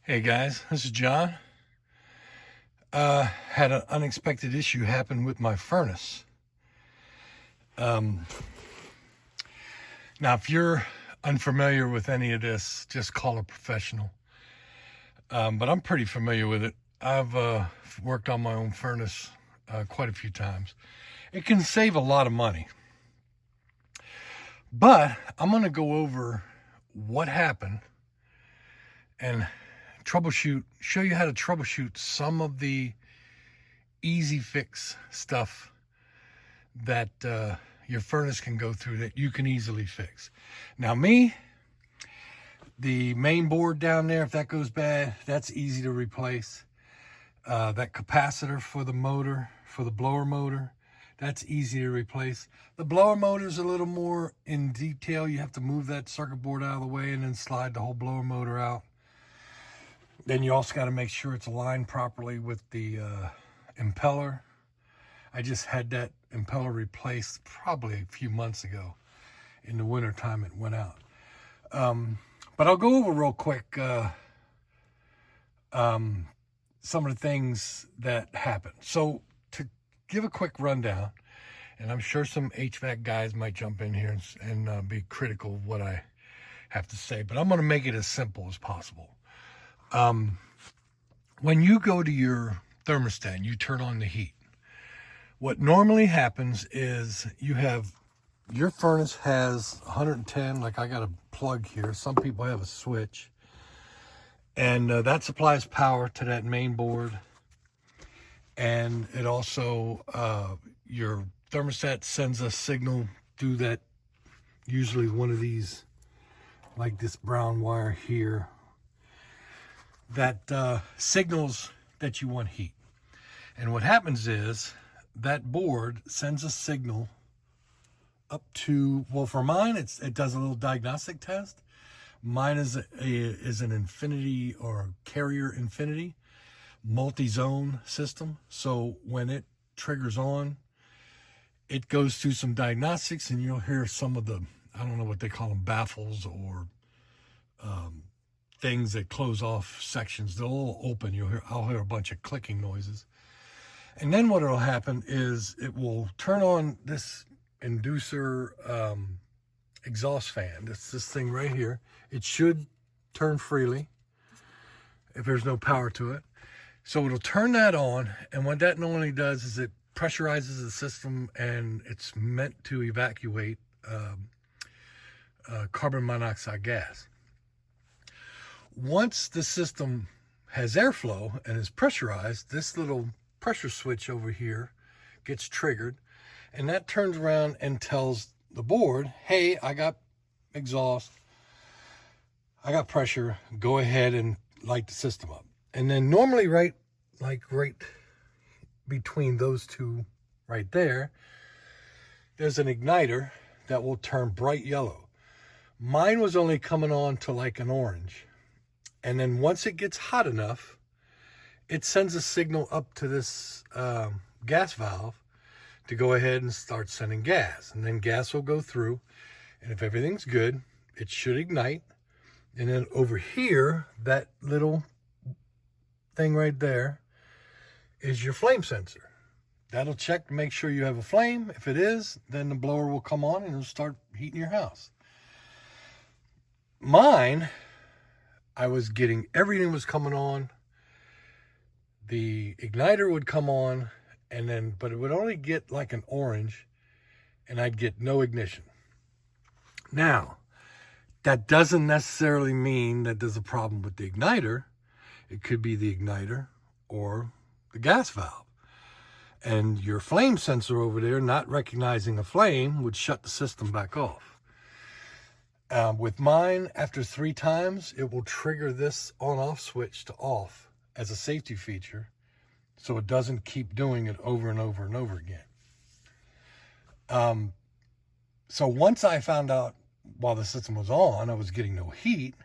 Hey guys, this is John. Had an unexpected issue happen with my furnace. Um, Now, if you're unfamiliar with any of this, just call a professional. But I'm pretty familiar with it. I've worked on my own furnace quite a few times. It can save a lot of money. But I'm going to go over what happened and show you how to troubleshoot some of the easy fix stuff that your furnace can go through that you can easily fix. Now the main board down there, if that goes bad, that's easy to replace. That capacitor for the motor, for the blower motor, that's easy to replace. The blower motor is a little more in detail. You have to move that circuit board out of the way and then slide the whole blower motor out. Then you also got to make sure it's aligned properly with the impeller. I just had that impeller replaced probably a few months ago. In the winter time it went out. But I'll go over real quick some of the things that happened. So to give a quick rundown, and I'm sure some HVAC guys might jump in here and be critical of what I have to say, but I'm going to make it as simple as possible. When you go to your thermostat and you turn on the heat, what normally happens is your furnace has 110, like I got a plug here. Some people have a switch. And that supplies power to that main board. And it also, your thermostat sends a signal through that, usually one of these, like this brown wire here, that signals that you want heat. And what happens is that board sends a signal up to, well, for mine, it does a little diagnostic test. Mine is an Infinity or Carrier Infinity multi-zone system. So when it triggers on, it goes through some diagnostics, and you'll hear some of the, I don't know what they call them, baffles or things that close off sections. They'll all open. I'll hear a bunch of clicking noises. And then what will happen is it will turn on this inducer exhaust fan. It's this thing right here. It should turn freely if there's no power to it. So it'll turn that on, and what that normally does is it pressurizes the system, and it's meant to evacuate carbon monoxide gas. Once the system has airflow and is pressurized, this little pressure switch over here gets triggered, and that turns around and tells the board, hey, I got exhaust, I got pressure, go ahead and light the system up. And then normally right between those two right there, there's an igniter that will turn bright yellow. Mine was only coming on to like an orange. And then once it gets hot enough, it sends a signal up to this gas valve to go ahead and start sending gas. And then gas will go through, and if everything's good, it should ignite. And then over here, that little thing right there is your flame sensor. That'll check to make sure you have a flame. If it is, then the blower will come on and it'll start heating your house. Mine, I was getting, everything was coming on. The igniter would come on, but it would only get like an orange, and I'd get no ignition. Now, that doesn't necessarily mean that there's a problem with the igniter. It could be the igniter or the gas valve. And your flame sensor over there, not recognizing a flame, would shut the system back off. With mine, after 3 times, it will trigger this on-off switch to off as a safety feature, so it doesn't keep doing it over and over and over again. So once I found out while the system was on, I was getting no heat,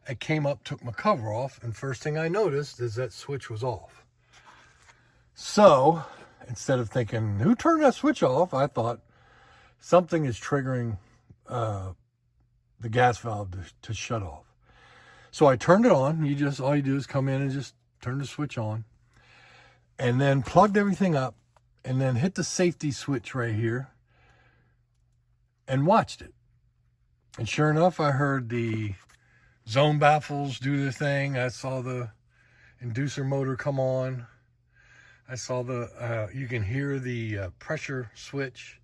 I came up, took my cover off, and first thing I noticed is that switch was off. So instead of thinking, who turned that switch off? I thought something is triggering the gas valve to shut off. So I turned it on. All you do is come in and just turn the switch on, and then plugged everything up, and then hit the safety switch right here and watched it. And sure enough, I heard the zone baffles do their thing. I saw the inducer motor come on. I saw you can hear the pressure switch.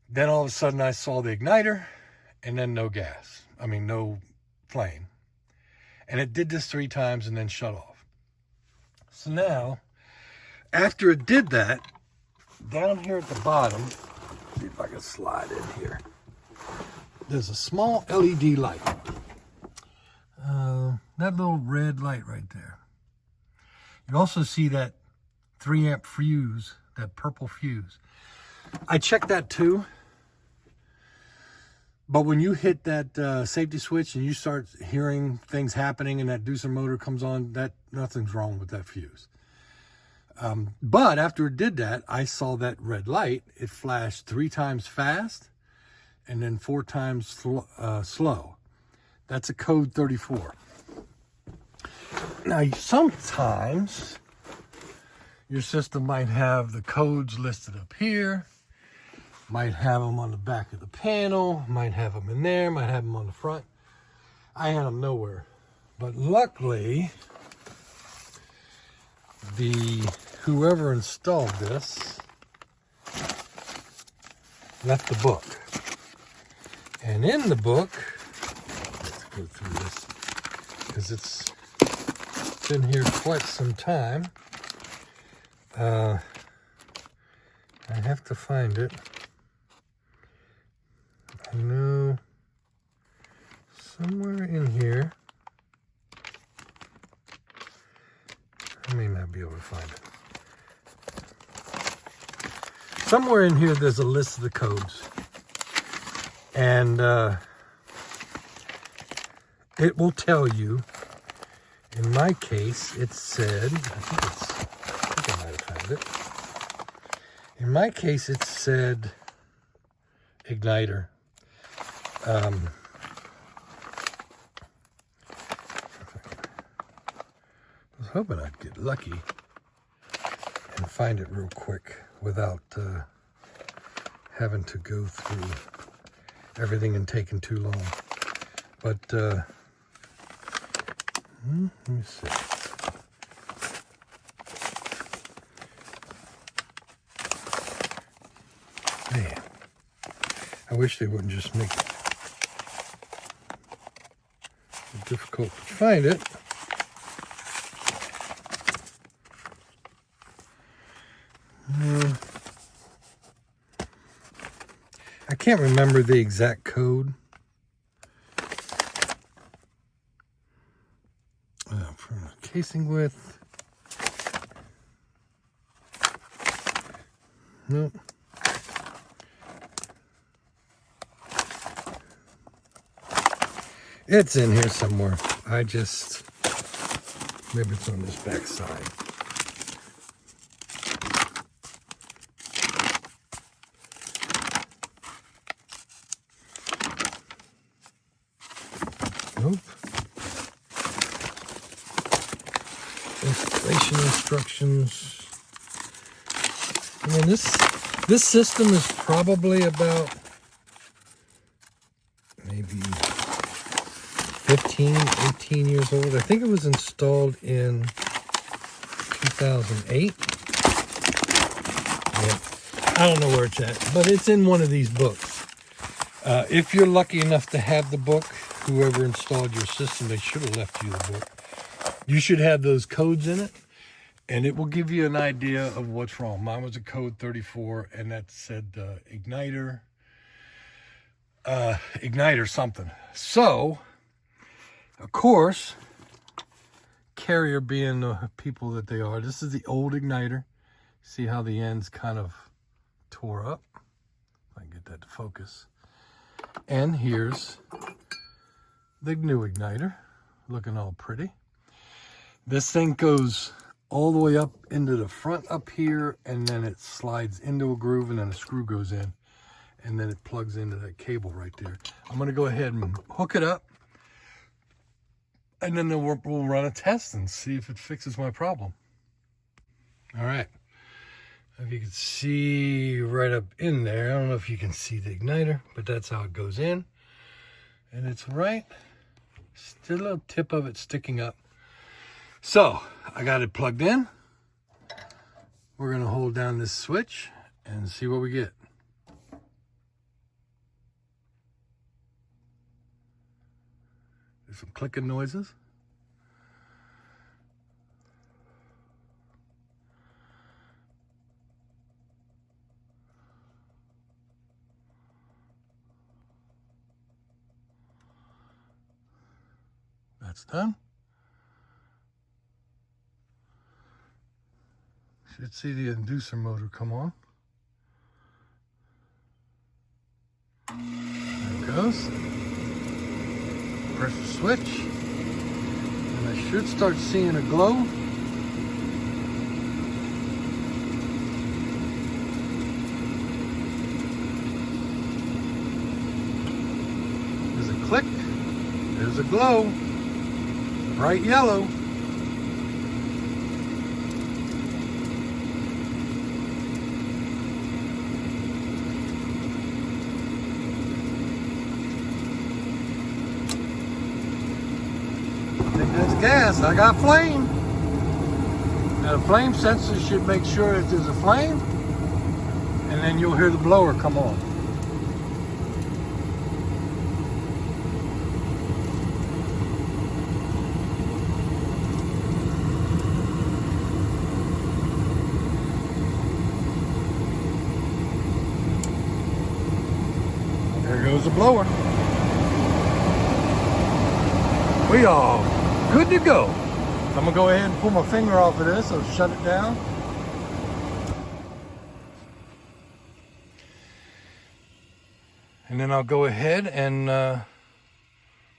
Then all of a sudden I saw the igniter, and then no gas. I mean, no flame. And it did this 3 times and then shut off. So now, after it did that, down here at the bottom, see if I can slide in here. There's a small LED light. That little red light right there. You also see that 3 amp fuse, that purple fuse. I checked that too. But when you hit that safety switch and you start hearing things happening and that inducer motor comes on, nothing's wrong with that fuse. But after it did that, I saw that red light. It flashed 3 times fast and then 4 times slow. That's a code 34. Now, sometimes your system might have the codes listed up here, might have them on the back of the panel, might have them in there, might have them on the front. I had them nowhere. But luckily, whoever installed this left the book. And in the book, let's go through this because it's been here quite some time. I have to find it. I know somewhere in here. I may not be able to find it. Somewhere in here there's a list of the codes. And it will tell you. In my case, it said, I think I might have found it. In my case, it said igniter. I was hoping I'd get lucky and find it real quick without having to go through everything and taking too long. But let me see. Man, I wish they wouldn't just make it difficult to find it. I can't remember the exact code. For casing width. Nope. It's in here somewhere. Maybe it's on this back side. Nope. Installation instructions. I mean, this system is probably about maybe 15, 18 years old. I think it was installed in 2008. Yeah. I don't know where it's at, but it's in one of these books. If you're lucky enough to have the book, whoever installed your system, they should have left you the book. You should have those codes in it, and it will give you an idea of what's wrong. Mine was a code 34, and that said igniter something. So, of course, Carrier being the people that they are, this is the old igniter. See how the ends kind of tore up? If I can get that to focus. And here's the new igniter, looking all pretty. This thing goes all the way up into the front up here, and then it slides into a groove, and then a screw goes in, and then it plugs into that cable right there. I'm going to go ahead and hook it up, and then we'll run a test and see if it fixes my problem. All right. If you can see right up in there, I don't know if you can see the igniter, but that's how it goes in. And it's right, still a little tip of it sticking up. So I got it plugged in. We're gonna hold down this switch and see what we get. There's some clicking noises. That's done. Should see the inducer motor come on. There it goes. Press the switch. And I should start seeing a glow. There's a click. There's a glow. Bright yellow. I think that's gas. I got flame. Now the flame sensor should make sure that there's a flame, and then you'll hear the blower come on. There goes the blower. We are good to go. I'm gonna go ahead and pull my finger off of this, so shut it down. And then I'll go ahead and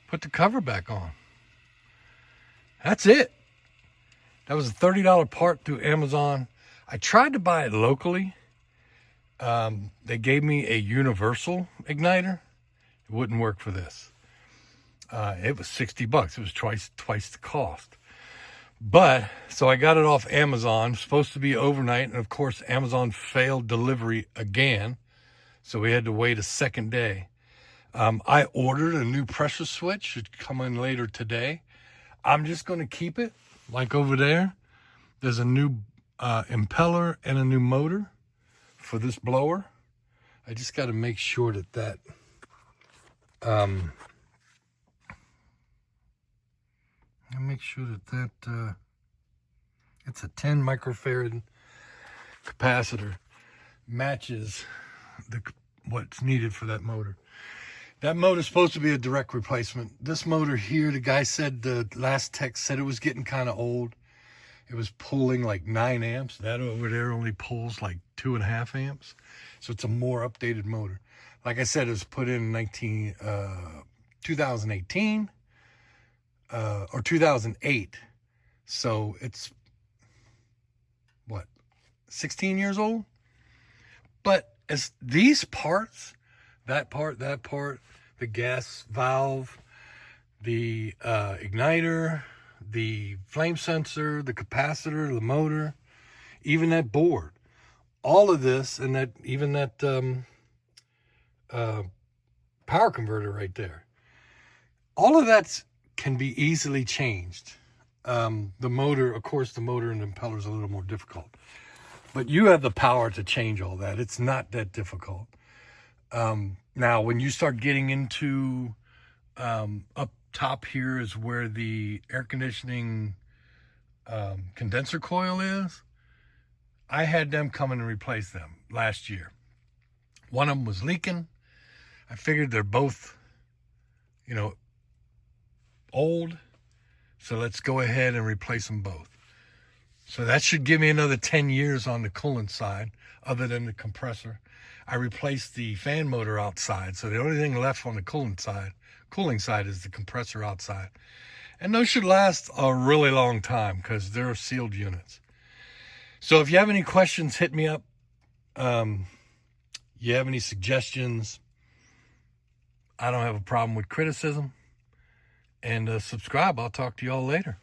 put the cover back on. That's it. That was a $30 part through Amazon. I tried to buy it locally. They gave me a universal igniter. It wouldn't work for this. It was $60. It was twice the cost. But, so I got it off Amazon. Supposed to be overnight. And of course, Amazon failed delivery again. So we had to wait a second day. I ordered a new pressure switch. Should come in later today. I'm just going to keep it. Like over there, there's a new impeller and a new motor for this blower. I just got to make sure that it's a 10 microfarad capacitor, matches what's needed for that motor. That motor is supposed to be a direct replacement. This motor here, the guy said, the last text said it was getting kind of old. It was pulling like 9 amps. That over there only pulls like 2.5 amps. So it's a more updated motor. Like I said, it was put in 2018 or 2008. So it's, what, 16 years old? But as these parts, that part, the gas valve, the igniter, the flame sensor, the capacitor, the motor, even that board, all of this, and that even that power converter right there, all of that can be easily changed. The motor, of course, the motor and the impeller is a little more difficult, but you have the power to change all that. It's not that difficult. Now, when you start getting into up top here is where the air conditioning condenser coil is. I had them come in and replace them last year. One of them was leaking. I figured they're both, old. So let's go ahead and replace them both. So that should give me another 10 years on the coolant side, other than the compressor. I replaced the fan motor outside. So the only thing left on the cooling side is the compressor outside. And those should last a really long time because they're sealed units. So if you have any questions, hit me up. You have any suggestions? I don't have a problem with criticism. and subscribe. I'll talk to y'all later.